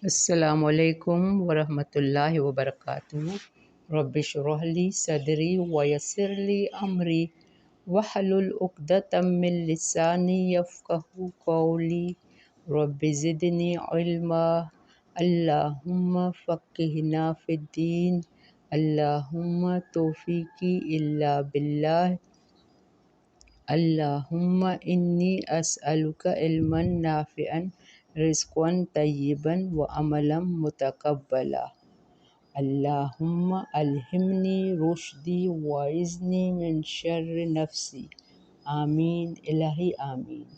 السلام علیکم ورحمۃ اللہ وبرکاتہ۔ رب اشرح لی صدری ویسر لی امری واحلل عقدۃ من لسانی یفقہوا قولی رب زدنی علما۔ اللہم فقہنا فی الدین، اللہم توفیقی الا باللہ، اللہم انی اسألک علما نافعا رزقا طیبا وعملا متقبلا۔ اللہم الہمنی رشدی واعذنی من شر نفسی۔ آمین الہی آمین۔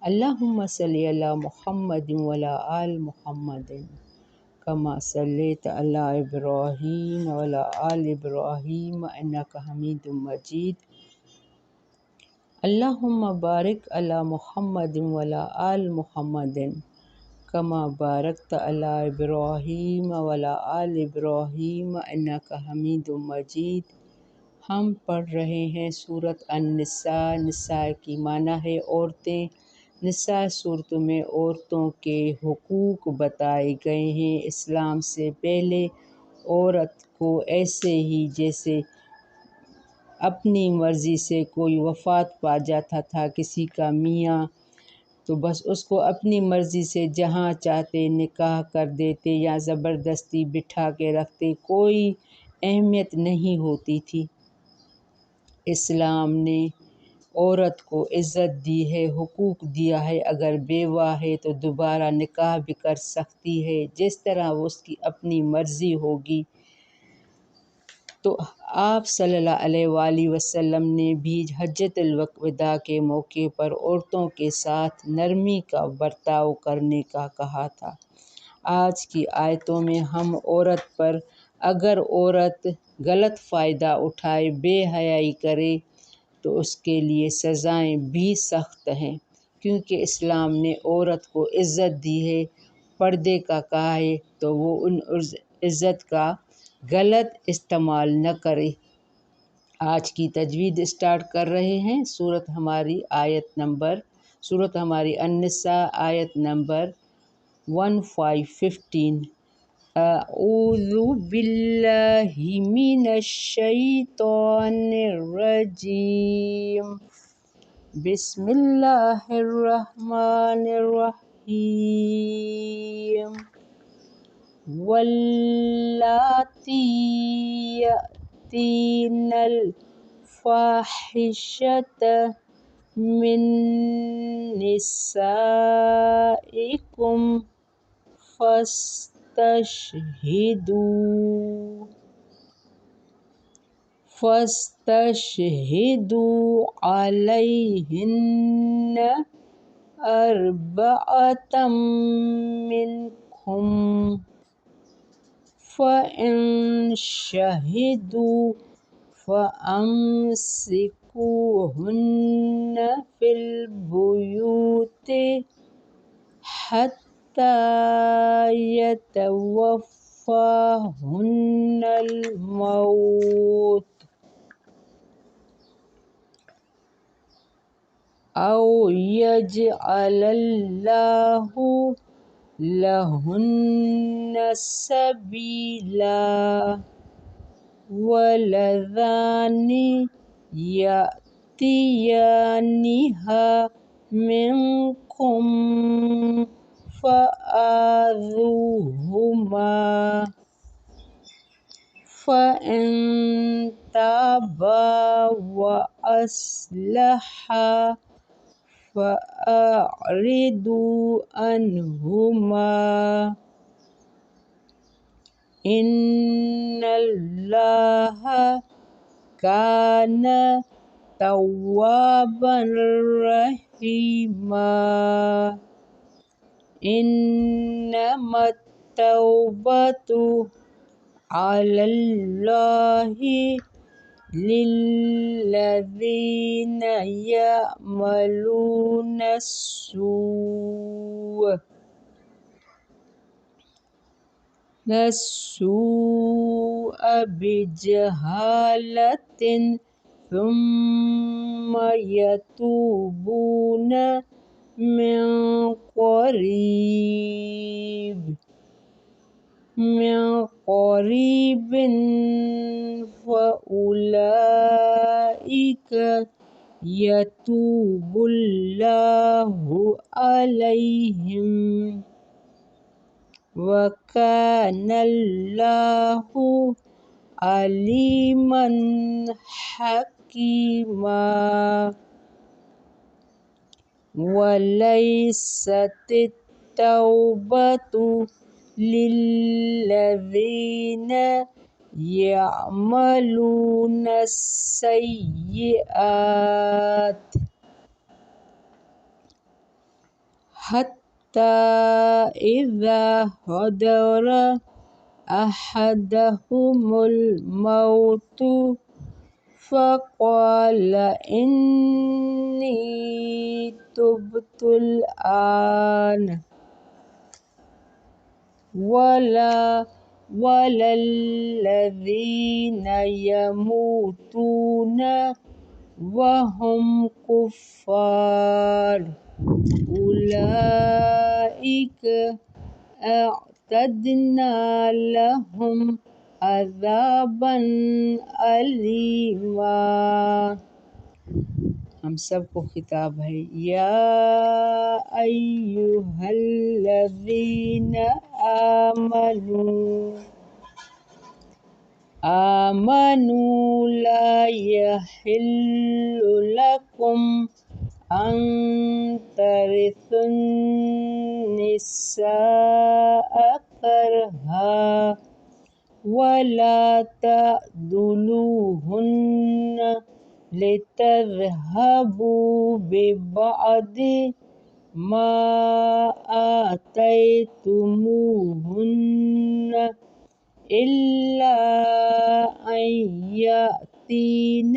اللہم صلی علی محمد وعلی آل محمد کما صلیت علی ابراہیم وعلی آل ابراہیم انک حمید مجید۔ اللہم بارک علی محمد وعلی آل محمد کما بارکت علی ابراہیم وعلی آل ابراہیم انک حمید مجید۔ ہم پڑھ رہے ہیں سورۃ النساء۔ نساء کی معنی ہے عورتیں۔ نساء سورتوں میں عورتوں کے حقوق بتائے گئے ہیں۔ اسلام سے پہلے عورت کو ایسے ہی جیسے اپنی مرضی سے کوئی وفات پا جاتا تھا کسی کا میاں، تو بس اس کو اپنی مرضی سے جہاں چاہتے نکاح کر دیتے یا زبردستی بٹھا کے رکھتے، کوئی اہمیت نہیں ہوتی تھی۔ اسلام نے عورت کو عزت دی ہے، حقوق دیا ہے۔ اگر بیوہ ہے تو دوبارہ نکاح بھی کر سکتی ہے، جس طرح وہ اس کی اپنی مرضی ہوگی۔ تو آپ صلی اللہ علیہ وآلہ وسلم نے بھی حجۃ الوداع کے موقع پر عورتوں کے ساتھ نرمی کا برتاؤ کرنے کا کہا تھا۔ آج کی آیتوں میں ہم عورت پر اگر عورت غلط فائدہ اٹھائے، بے حیائی کرے تو اس کے لیے سزائیں بھی سخت ہیں، کیونکہ اسلام نے عورت کو عزت دی ہے، پردے کا کہا ہے تو وہ ان عزت کا غلط استعمال نہ کرے۔ آج کی تجوید اسٹارٹ کر رہے ہیں۔ سورت ہماری النساء آیت نمبر 1515۔ اعوذ باللہ من الشیطان الرجیم، بسم اللہ الرحمن الرحیم۔ واللاتی یأتین الفاحشۃ من نسائکم فاستشہدوا علیہن اربعۃ منکم، فإن شہدوا فأمسکوہن فی البیوت حتی یتوفاہن الموت او یجعل اللہ لہن سبیلا۔ واللذان یأتینہا منکم فآذوہما، فإن تابا وأصلحا فأعرضوا عنہما، ان اللہ کان توابا رحیما۔ انما التوبۃ علی اللہ للذین یعملون السوء بجہالۃ ثم یتوبون من قریب من قريب فأولئك يتوب الله عليهم وكان الله عليما حكيما. وليست التوبة للذين يعملون السيئات حتى إذا حضر أحدهم الموت فقال إني تبت الآن ولا الذين يموتون وهم كفار أولئك أعتدنا لهم عذابا ألیما. ہم سب کو خطاب ہے. یا ایھا الذین آمنوا لا یحل لکم ان ترثوا النساء کرہا ولا تعضلوهن لتذهبوا ببعض ما آتيتموهن إلا أن يأتين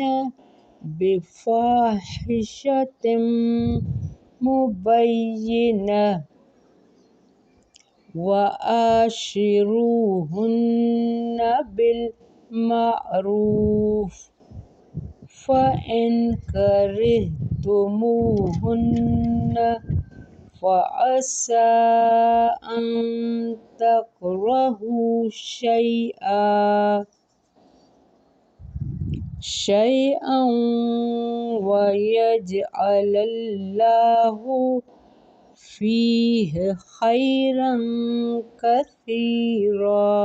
بفاحشة مبينة وعاشروهن بالمعروف فإن كرهتموهن فعسى أن تكرهوا شيئا ويجعل الله فيه خيرا كثيرا.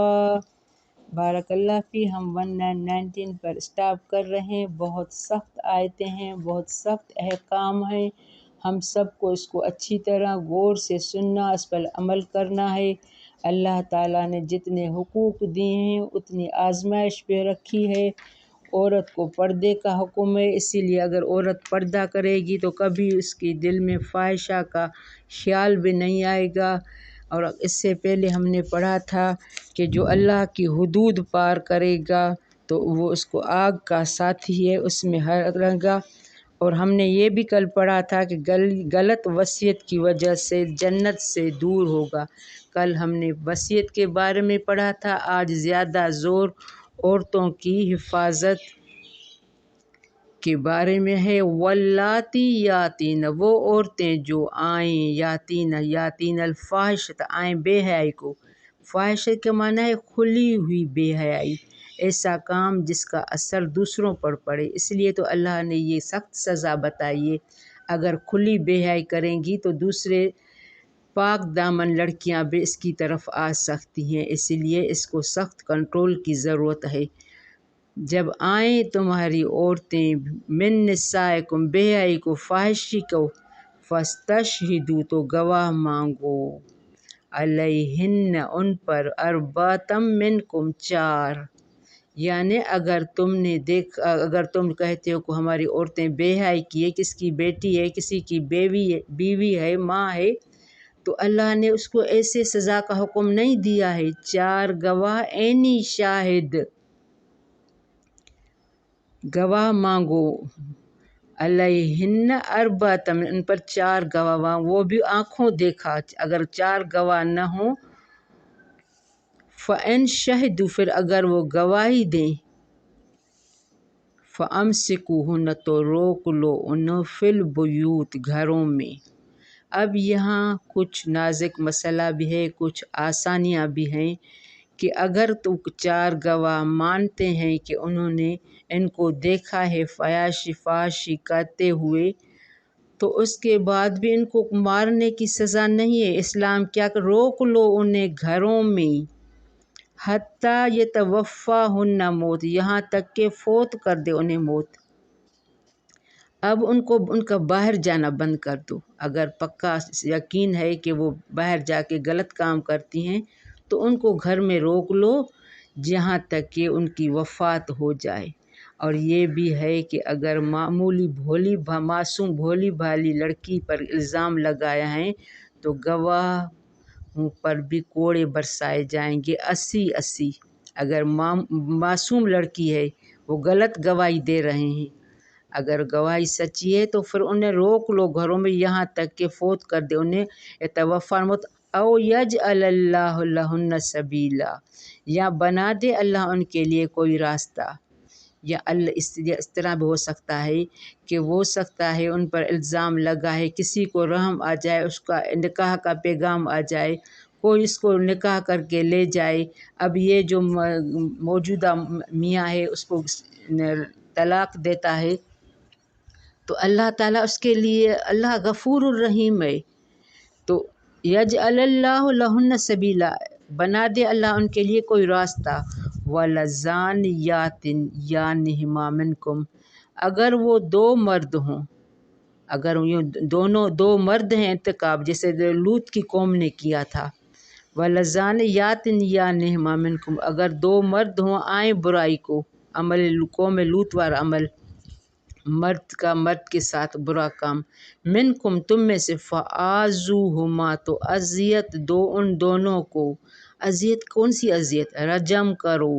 بارک اللہ فی. ہم 1919 پر اسٹاپ کر رہے ہیں. بہت سخت آیتیں ہیں، بہت سخت احکام ہیں. ہم سب کو اس کو اچھی طرح غور سے سننا، اس پر عمل کرنا ہے. اللہ تعالیٰ نے جتنے حقوق دیے ہیں اتنی آزمائش پہ رکھی ہے. عورت کو پردے کا حکم ہے، اسی لیے اگر عورت پردہ کرے گی تو کبھی اس کی دل میں فاحشہ کا خیال بھی نہیں آئے گا. اور اس سے پہلے ہم نے پڑھا تھا کہ جو اللہ کی حدود پار کرے گا تو وہ اس کو آگ کا ساتھی ہے، اس میں رہے گا. اور ہم نے یہ بھی کل پڑھا تھا کہ غلط وصیت کی وجہ سے جنت سے دور ہوگا. کل ہم نے وصیت کے بارے میں پڑھا تھا. آج زیادہ زور عورتوں کی حفاظت کے بارے میں ہے. واللاتی یاتین، وہ عورتیں جو آئیں، یاتین الفاحشۃ، آئیں بے حیائی کو. فاحشہ کا معنی ہے کھلی ہوئی بے حیائی، ایسا کام جس کا اثر دوسروں پر پڑے. اس لیے تو اللہ نے یہ سخت سزا بتائی ہے. اگر کھلی بے حیائی کریں گی تو دوسرے پاک دامن لڑکیاں بھی اس کی طرف آ سکتی ہیں. اسی لیے اس کو سخت کنٹرول کی ضرورت ہے. جب آئیں تمہاری عورتیں من نسائکم، بے حیائی کو، فحاشی کو، فاستشہدوا، تو گواہ مانگو، علیہن، ان پر، اربعۃ منکم، 4. یعنی اگر تم کہتے ہو کہ ہماری عورتیں بے حیائی کی ہے، کس کی بیٹی ہے، کسی کی بیوی ہے، ماں ہے، تو اللہ نے اس کو ایسے سزا کا حکم نہیں دیا ہے. 4 گواہ، عینی شاہد، گواہ مانگو، علیہن اربعۃ، ان پر 4 گواہ، وہ بھی آنکھوں دیکھا. اگر 4 گواہ نہ ہوں، فَإِن شَهِدُوا، پھر اگر وہ گواہی دیں، فَأَمْسِكُوهُنَّ، تو روک لو انہیں، فِي الْبُيُوتِ، گھروں میں. اب یہاں کچھ نازک مسئلہ بھی ہے، کچھ آسانیاں بھی ہیں کہ اگر تو 4 گواہ مانتے ہیں کہ انہوں نے ان کو دیکھا ہے فحاشی کرتے ہوئے، تو اس کے بعد بھی ان کو مارنے کی سزا نہیں ہے۔ اسلام کیا کہ روک لو انہیں گھروں میں، حتیٰ یتوفاہن موت، یہاں تک کہ فوت کر دے انہیں موت۔ اب ان کا باہر جانا بند کر دو۔ اگر پکا یقین ہے کہ وہ باہر جا کے غلط کام کرتی ہیں تو ان کو گھر میں روک لو جہاں تک کہ ان کی وفات ہو جائے۔ اور یہ بھی ہے کہ اگر معصوم بھولی بھالی لڑکی پر الزام لگایا ہے تو گواہوں پر بھی کوڑے برسائے جائیں گے، 80۔ اگر معصوم لڑکی ہے، وہ غلط گواہی دے رہے ہیں، اگر گواہی سچی ہے تو پھر انہیں روک لو گھروں میں یہاں تک کہ فوت کر دے انہیں، یتوفاہن موت او یجعل اللہ لہن سبیلا، یا بنا دے اللہ ان کے لیے کوئی راستہ۔ یا اللہ اس طرح بھی ہو سکتا ہے کہ ہو سکتا ہے ان پر الزام لگا ہے، کسی کو رحم آ جائے، اس کا نکاح کا پیغام آ جائے، کوئی اس کو نکاح کر کے لے جائے۔ اب یہ جو موجودہ میاں ہے اس کو طلاق دیتا ہے تو اللہ تعالیٰ اس کے لیے، اللہ غفور الرحیم ہے، تو یجعل اللہ لہن سبیلا، بنا دے اللہ ان کے لیے کوئی راستہ۔ وَلَزَانِيَاتٍ يَأْتِينَ مِنکم، اگر وہ 2 مرد ہوں، اگر یہ دو مرد ہیں انتخاب، جیسے لوط کی قوم نے کیا تھا، وَلَزَانِيَاتٍ يَأْتِينَ مِنکم، اگر 2 مرد ہوں آئیں برائی کو، عمل قوم لوط والا عمل، مرد کے ساتھ برا کام، منکم تم میں سے، فآذوہما، تو اذیت دو ان دونوں کو۔ اذیت کون سی اذیت؟ رجم کرو،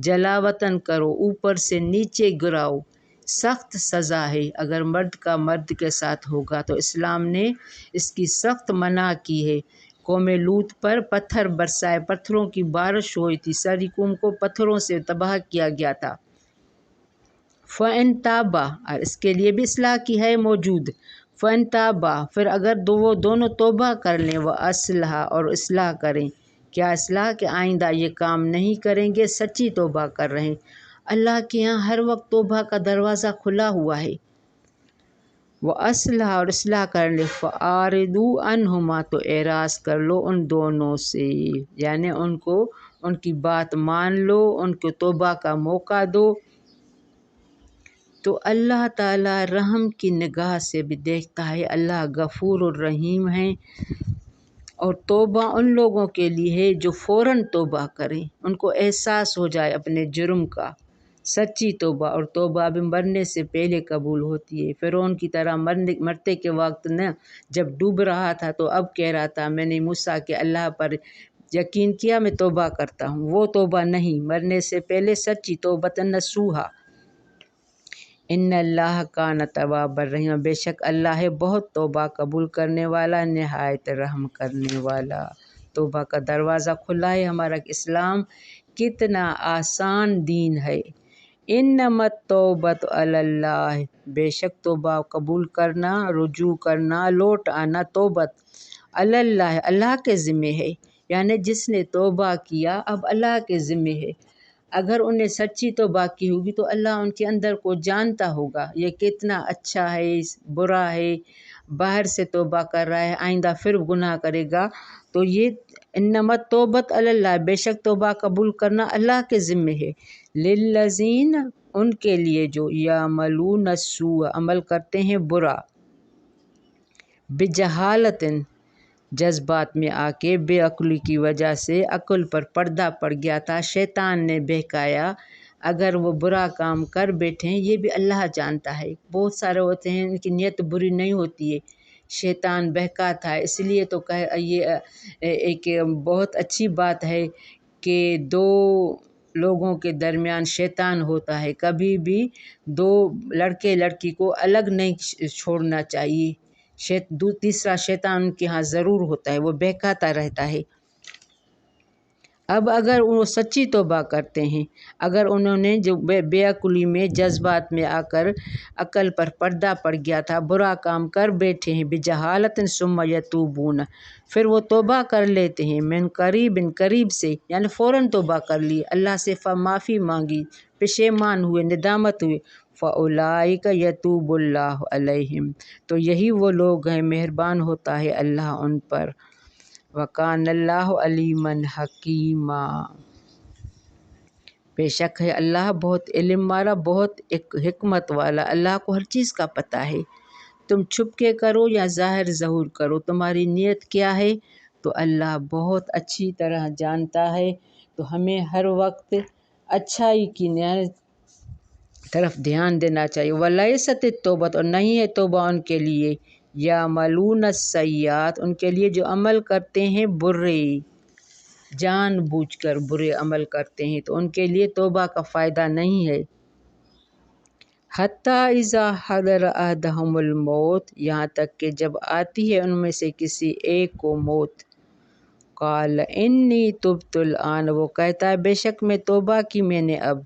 جلا وطن کرو، اوپر سے نیچے گراؤ، سخت سزا ہے اگر مرد کا مرد کے ساتھ ہوگا تو اسلام نے اس کی سخت منع کی ہے۔ قوم لوط پر پتھر برسائے، پتھروں کی بارش ہوئی تھی، ساری قوم کو پتھروں سے تباہ کیا گیا تھا۔ فَإِن تَابَا، اور اس کے لیے بھی اصلاح کی ہے موجود، فَإِن تَابَا، پھر اگر وہ دونوں توبہ کر لیں، وَأَصْلَحَا، اور اصلاح کریں، کیا اصلاح کہ آئندہ یہ کام نہیں کریں گے، سچی توبہ کر رہے ہیں۔ اللہ کے ہاں ہر وقت توبہ کا دروازہ کھلا ہوا ہے۔ وَأَصْلَحَا، اور اصلاح کر لیں، فَأَعْرِضُوا عَنْهُمَا، تو اعراض کر لو ان دونوں سے، یعنی ان کو ان کی بات مان لو، ان کو توبہ کا موقع دو۔ تو اللہ تعالیٰ رحم کی نگاہ سے بھی دیکھتا ہے، اللہ غفور الرحیم ہے۔ اور توبہ ان لوگوں کے لیے ہے جو فوراً توبہ کریں، ان کو احساس ہو جائے اپنے جرم کا، سچی توبہ، اور توبہ بھی مرنے سے پہلے قبول ہوتی ہے۔ فرعون کی طرح مرتے کے وقت نہ، جب ڈوب رہا تھا تو اب کہہ رہا تھا میں نے موسیٰ کے اللہ پر یقین کیا، میں توبہ کرتا ہوں، وہ توبہ نہیں، مرنے سے پہلے سچی توبۃ نصوحا۔ ان اللہ کان توابا رحیما، بے شک اللہ ہے بہت توبہ قبول کرنے والا، نہایت رحم کرنے والا۔ توبہ کا دروازہ کھلا ہے، ہمارا اسلام کتنا آسان دین ہے۔ انما التوبۃ علی اللہ، بے شک توبہ قبول کرنا، رجوع کرنا، لوٹ آنا، توبت علی اللہ، اللہ کے ذمہ ہے، یعنی جس نے توبہ کیا اب اللہ کے ذمہ ہے۔ اگر انہیں سچی توبہ کی ہوگی تو اللہ ان کے اندر کو جانتا ہوگا، یہ کتنا اچھا ہے، برا ہے، باہر سے توبہ کر رہا ہے، آئندہ پھر گناہ کرے گا، تو یہ انما التوبۃ علی اللہ، بے شک توبہ قبول کرنا اللہ کے ذمہ ہے۔ للذین، ان کے لیے جو یعملون السوء، عمل کرتے ہیں برا، بجہالۃ، جذبات میں آ کے، بے عقلی کی وجہ سے، عقل پر پردہ پڑ گیا تھا، شیطان نے بہکایا، اگر وہ برا کام کر بیٹھیں، یہ بھی اللہ جانتا ہے، بہت سارے ہوتے ہیں ان کی نیت بری نہیں ہوتی ہے، شیطان بہکاتا ہے، اس لیے تو یہ ایک بہت اچھی بات ہے کہ 2 لوگوں کے درمیان شیطان ہوتا ہے، کبھی بھی 2 لڑکے لڑکی کو الگ نہیں چھوڑنا چاہیے، تیسرا شیطان ان کے ہاں ضرور ہوتا ہے، وہ بہکاتا رہتا ہے۔ اب اگر وہ سچی توبہ کرتے ہیں، اگر انہوں نے جو بے عقلی میں جذبات میں آ کر عقل پر پردہ پڑ گیا تھا، برا کام کر بیٹھے ہیں، بجہالت ثم یتوبون، پھر وہ توبہ کر لیتے ہیں، من قریب سے، یعنی فوراً توبہ کر لی، اللہ سے معافی مانگی، پشیمان ہوئے، ندامت ہوئے، فَأُولَٰئِکَ یتوب اللہ علیہم، تو یہی وہ لوگ ہیں، مہربان ہوتا ہے اللہ ان پر، وَكَانَ اللَّهُ عَلِيمًا حَكِيمًا، بے شک ہے اللہ بہت علم والا، بہت حکمت والا، اللہ کو ہر چیز کا پتہ ہے، تم چھپ کے کرو یا ظاہر ظہور کرو، تمہاری نیت کیا ہے تو اللہ بہت اچھی طرح جانتا ہے، تو ہمیں ہر وقت اچھائی کی طرف دھیان دینا چاہیے۔ وَلَيْسَتِ التَّوْبَةُ، اور نہیں ہے توبہ ان کے لیے، یَعْمَلُونَ السَّیِّئَاتِ، ان کے لیے جو عمل کرتے ہیں برے، جان بوجھ کر برے عمل کرتے ہیں، تو ان کے لیے توبہ کا فائدہ نہیں ہے۔ حتیٰ اذا حضر احدہم الموت، یہاں تک کہ جب آتی ہے ان میں سے کسی ایک کو موت، قال انی تبت الآن، وہ کہتا ہے بے شک میں توبہ کی میں نے اب،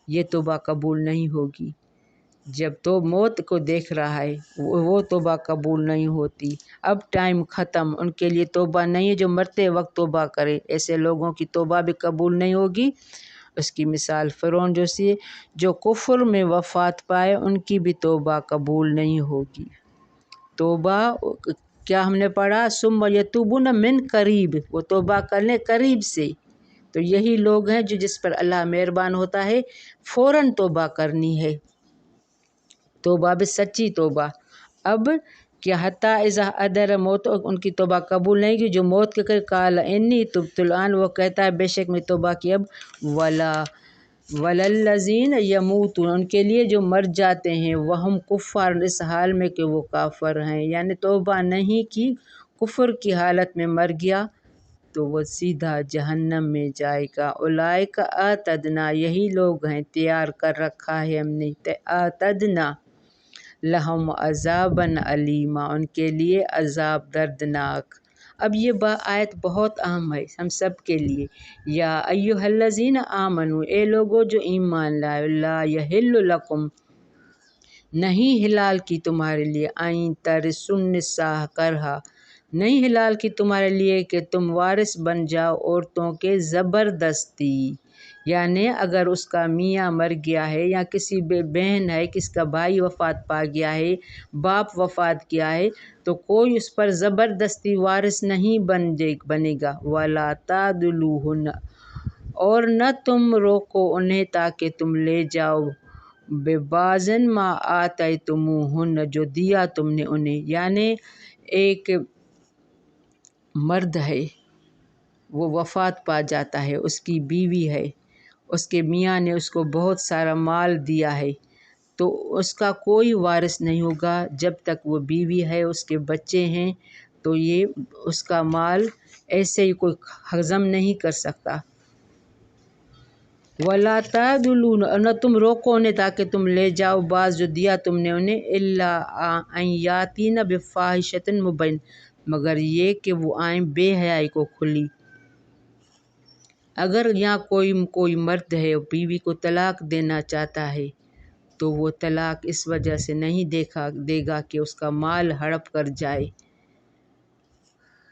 یہ توبہ قبول نہیں ہوگی، جب تو موت کو دیکھ رہا ہے وہ توبہ قبول نہیں ہوتی، اب ٹائم ختم، ان کے لیے توبہ نہیں ہے، جو مرتے وقت توبہ کرے ایسے لوگوں کی توبہ بھی قبول نہیں ہوگی۔ اس کی مثال فرعون جو کفر میں وفات پائے، ان کی بھی توبہ قبول نہیں ہوگی۔ توبہ کیا ہم نے پڑھا، ثم یتوبون من قریب، وہ توبہ کر لیں قریب سے، تو یہی لوگ ہیں جو جس پر اللہ مہربان ہوتا ہے، فوراً توبہ کرنی ہے، توبہ بھی سچی توبہ۔ اب کہ حتیٰ اذا حضر موت، ان کی توبہ قبول نہیں کی، جو موت کے قریب، قال انی تبت الآن، وہ کہتا ہے بے شک میں توبہ کی اب، وللذین یموتون، ان کے لیے جو مر جاتے ہیں، وہم کفار، اس حال میں کہ وہ کافر ہیں، یعنی توبہ نہیں کی، کفر کی حالت میں مر گیا تو وہ سیدھا جہنم میں جائے گا۔ اولئک اعتدنا، یہی لوگ ہیں تیار کر رکھا ہے ہم نے، اعتدنا لہم عذابا علیما، ان کے لیے عذاب دردناک۔ اب یہ آیت بہت اہم ہے ہم سب کے لیے، یا ایھا الذین آمنو، اے لوگو جو ایمان لائے، لا یحل لکم، نہیں حلال کی تمہارے لیے، ان ترثوا النساء کرہا، نہیں حلال کی تمہارے لیے کہ تم وارث بن جاؤ عورتوں کے زبردستی، یعنی اگر اس کا میاں مر گیا ہے، یا کسی بہن ہے، کس کا بھائی وفات پا گیا ہے، باپ وفات کیا ہے، تو کوئی اس پر زبردستی وارث نہیں بنے گا۔ وَلَا تَعْضُلُوهُنَّ، اور نہ تم روکو انہیں تاکہ تم لے جاؤ، بِبَعْضِ مَا آتَیْتُمُوهُنَّ، جو دیا تم نے انہیں، یعنی ایک مرد ہے، وہ وفات پا جاتا ہے، اس کی بیوی ہے، اس کے میاں نے اس کو بہت سارا مال دیا ہے، تو اس کا کوئی وارث نہیں ہوگا جب تک وہ بیوی ہے، اس کے بچے ہیں، تو یہ اس کا مال ایسے ہی کوئی ہضم نہیں کر سکتا۔ وَلَا تَعْضُلُوهُنَّ، اور نہ تم روکو انہیں تاکہ تم لے جاؤ بعض جو دیا تم نے انہیں، إِلَّا أَن يَأْتِينَ بِفَاحِشَةٍ مُبَيِّنَةٍ، مگر یہ کہ وہ آئیں بے حیائی کو کھلی۔ اگر یہاں کوئی مرد ہے بیوی کو طلاق دینا چاہتا ہے، تو وہ طلاق اس وجہ سے نہیں دے گا کہ اس کا مال ہڑپ کر جائے۔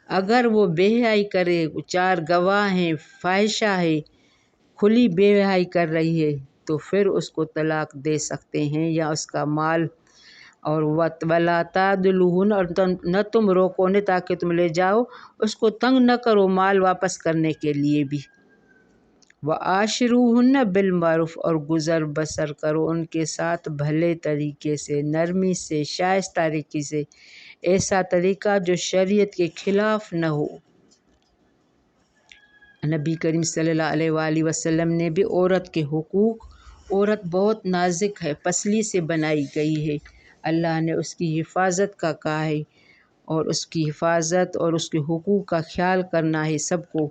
اگر وہ بے حیائی کرے، 4 گواہ ہیں، فاحشہ ہے، کھلی بے حیائی کر رہی ہے، تو پھر اس کو طلاق دے سکتے ہیں، یا اس کا مال۔ اور وَلَا تَعْضُلُوهُنَّ، اور نہ تم روکو انہیں تاکہ تم لے جاؤ، اس کو تنگ نہ کرو مال واپس کرنے کے لیے بھی۔ وَعَاشِرُوهُنَّ بِالْمَعْرُوفِ، اور گزر بسر کرو ان کے ساتھ بھلے طریقے سے، نرمی سے، شائستہ طریقے سے، ایسا طریقہ جو شریعت کے خلاف نہ ہو۔ نبی کریم صلی اللہ علیہ وآلہ وسلم نے بھی عورت کے حقوق، عورت بہت نازک ہے، پسلی سے بنائی گئی ہے، اللہ نے اس کی حفاظت کا کہا ہے، اور اس کی حفاظت اور اس کے حقوق کا خیال کرنا ہے سب کو۔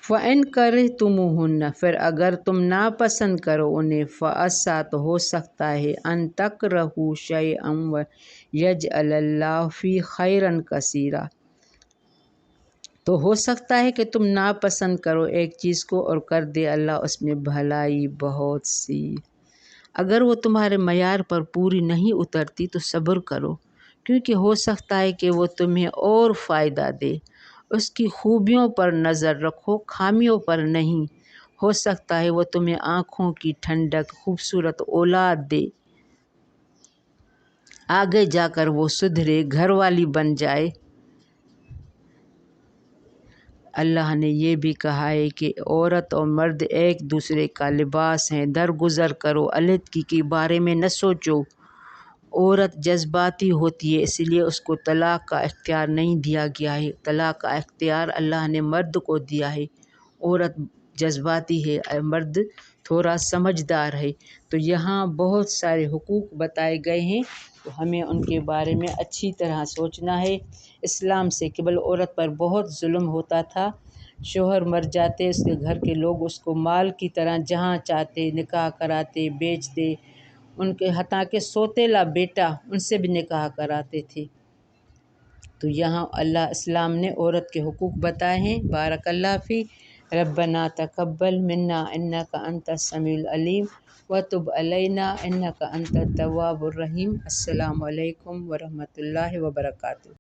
فَإِن كَرِهْتُمُوهُنَّ، پھر اگر تم ناپسند کرو انہیں، فَعَسَىٰ، تو ہو سکتا ہے، أَن تَكْرَهُوا شَيْئًا وَيَجْعَلَ اللَّهُ فِيهِ خَيْرًا كَثِيرًا، تو ہو سکتا ہے کہ تم ناپسند کرو ایک چیز کو اور کر دے اللہ اس میں بھلائی بہت سی۔ اگر وہ تمہارے معیار پر پوری نہیں اترتی تو صبر کرو، کیونکہ ہو سکتا ہے کہ وہ تمہیں اور فائدہ دے۔ اس کی خوبیوں پر نظر رکھو، خامیوں پر نہیں۔ ہو سکتا ہے وہ تمہیں آنکھوں کی ٹھنڈک، خوبصورت اولاد دے، آگے جا کر وہ سدھرے، گھر والی بن جائے۔ اللہ نے یہ بھی کہا ہے کہ عورت اور مرد ایک دوسرے کا لباس ہیں، درگزر کرو، علیحدگی کے بارے میں نہ سوچو۔ عورت جذباتی ہوتی ہے، اس لیے اس کو طلاق کا اختیار نہیں دیا گیا ہے۔ طلاق کا اختیار اللہ نے مرد کو دیا ہے۔ عورت جذباتی ہے، مرد تھوڑا سمجھدار ہے۔ تو یہاں بہت سارے حقوق بتائے گئے ہیں، تو ہمیں ان کے بارے میں اچھی طرح سوچنا ہے۔ اسلام سے قبل عورت پر بہت ظلم ہوتا تھا۔ شوہر مر جاتے، اس کے گھر کے لوگ اس کو مال کی طرح جہاں چاہتے نکاح کراتے، بیچتے، ان کے حتیٰ کہ سوتیلا بیٹا ان سے بھی نکاح کراتے تھے۔ تو یہاں اللہ اسلام نے عورت کے حقوق بتائے ہیں۔ بارک اللہ فی ربنا تقبل منا انک انت السمیع العلیم وتب علینا انک انت التواب الرحیم۔ السلام علیکم ورحمۃ اللہ وبرکاتہ۔